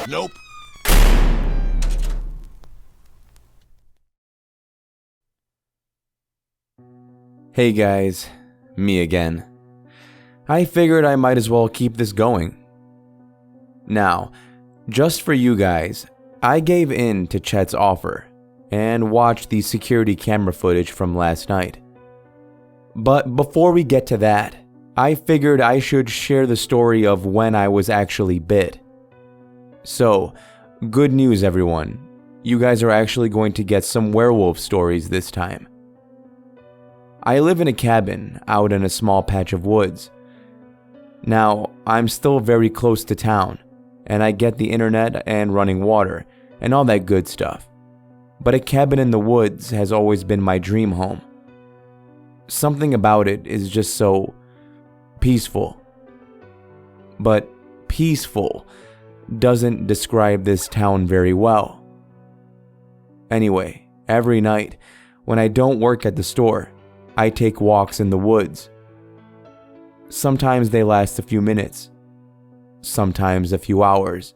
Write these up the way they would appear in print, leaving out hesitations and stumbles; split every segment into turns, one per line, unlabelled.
Nope.
Hey guys, me again. I figured I might as well keep this going. Now, just for you guys, I gave in to Chet's offer and watched the security camera footage from last night. But before we get to that, I figured I should share the story of when I was actually bit. So, good news everyone, you guys are actually going to get some werewolf stories this time. I live in a cabin out in a small patch of woods. Now, I'm still very close to town, and I get the internet and running water, and all that good stuff. But a cabin in the woods has always been my dream home. Something about it is just so peaceful. But peaceful doesn't describe this town very well. Anyway, every night, when I don't work at the store, I take walks in the woods. Sometimes they last a few minutes, sometimes a few hours.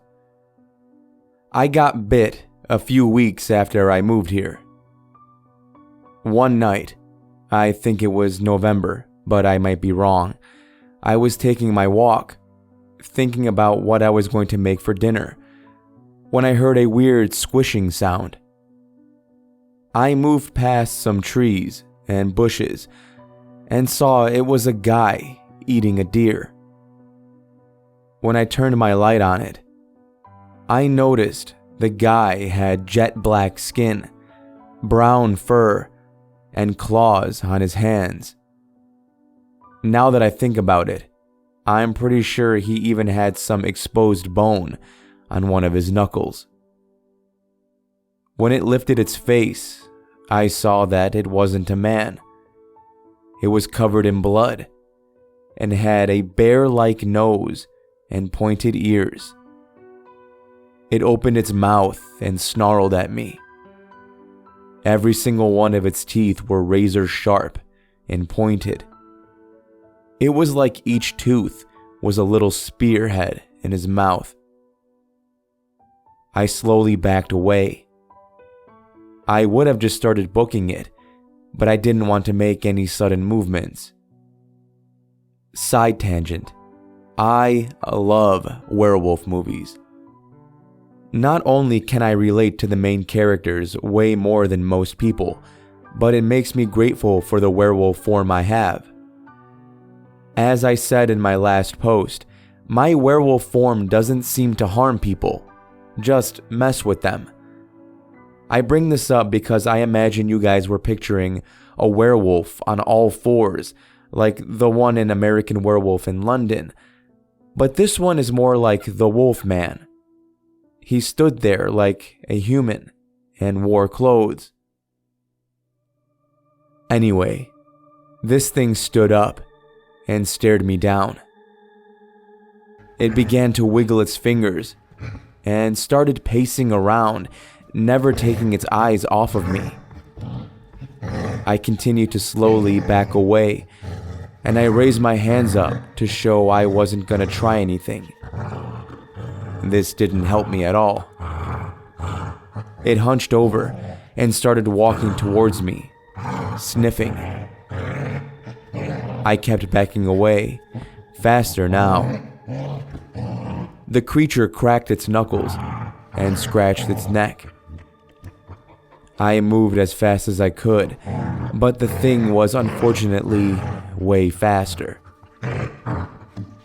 I got bit a few weeks after I moved here. One night, I think it was November, but I might be wrong, I was taking my walk, thinking about what I was going to make for dinner, when I heard a weird squishing sound. I moved past some trees and bushes and saw it was a guy eating a deer. When I turned my light on it, I noticed the guy had jet black skin, brown fur, and claws on his hands. Now that I think about it, I'm pretty sure he even had some exposed bone on one of his knuckles. When it lifted its face, I saw that it wasn't a man. It was covered in blood and had a bear-like nose and pointed ears. It opened its mouth and snarled at me. Every single one of its teeth were razor sharp and pointed. It was like each tooth was a little spearhead in his mouth. I slowly backed away. I would have just started booking it, but I didn't want to make any sudden movements. Side tangent. I love werewolf movies. Not only can I relate to the main characters way more than most people, but it makes me grateful for the werewolf form I have. As I said in my last post, my werewolf form doesn't seem to harm people, just mess with them. I bring this up because I imagine you guys were picturing a werewolf on all fours, like the one in American Werewolf in London. But this one is more like the Wolf Man. He stood there like a human and wore clothes. Anyway, this thing stood up and stared me down. It began to wiggle its fingers and started pacing around, never taking its eyes off of me. I continued to slowly back away, and I raised my hands up to show I wasn't gonna try anything. This didn't help me at all. It hunched over and started walking towards me, sniffing. I kept backing away, faster now. The creature cracked its knuckles and scratched its neck. I moved as fast as I could, but the thing was unfortunately way faster.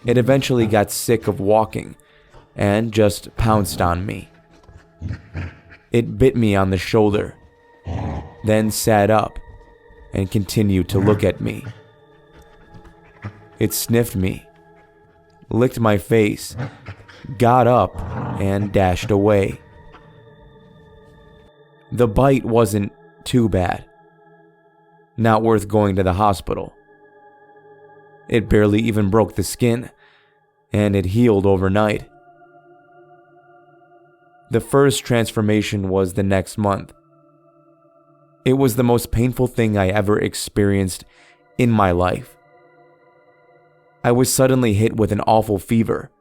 It eventually got sick of walking and just pounced on me. It bit me on the shoulder, then sat up and continued to look at me. It sniffed me, licked my face, got up, and dashed away. The bite wasn't too bad. Not worth going to the hospital. It barely even broke the skin, and it healed overnight. The first transformation was the next month. It was the most painful thing I ever experienced in my life. I was suddenly hit with an awful fever.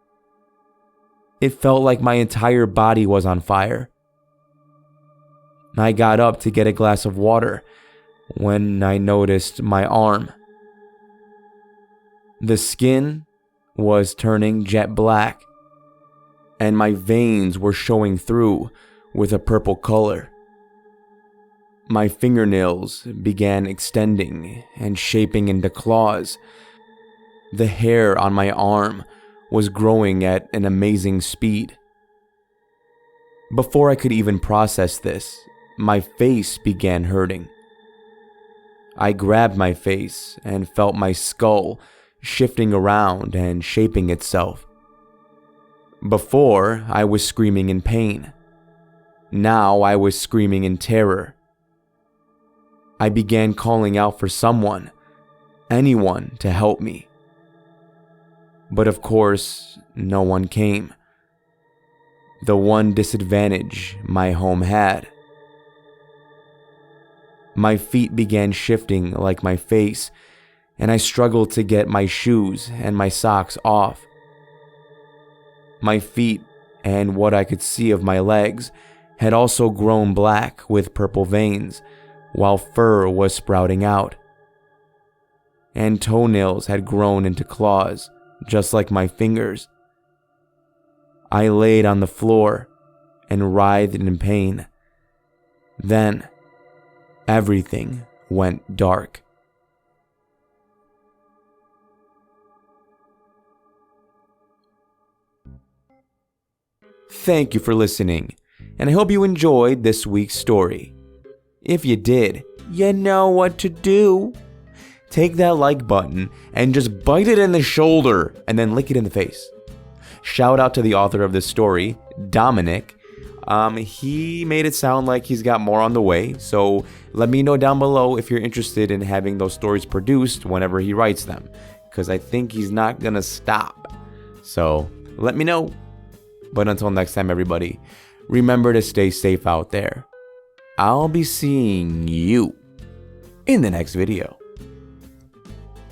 It felt like my entire body was on fire. I got up to get a glass of water when I noticed my arm. The skin was turning jet black, and my veins were showing through with a purple color. My fingernails began extending and shaping into claws. The hair on my arm was growing at an amazing speed. Before I could even process this, my face began hurting. I grabbed my face and felt my skull shifting around and shaping itself. Before, I was screaming in pain. Now I was screaming in terror. I began calling out for someone, anyone, to help me. But of course, no one came. The one disadvantage my home had. My feet began shifting like my face, and I struggled to get my shoes and my socks off. My feet and what I could see of my legs had also grown black with purple veins, while fur was sprouting out. And toenails had grown into claws, just like my fingers. I laid on the floor and writhed in pain. Then, everything went dark. Thank you for listening, and I hope you enjoyed this week's story. If you did, you know what to do. Take that like button and just bite it in the shoulder and then lick it in the face. Shout out to the author of this story, Dominic. He made it sound like he's got more on the way, so let me know down below if you're interested in having those stories produced whenever he writes them, because I think he's not gonna stop. So let me know. But until next time, everybody, remember to stay safe out there. I'll be seeing you in the next video.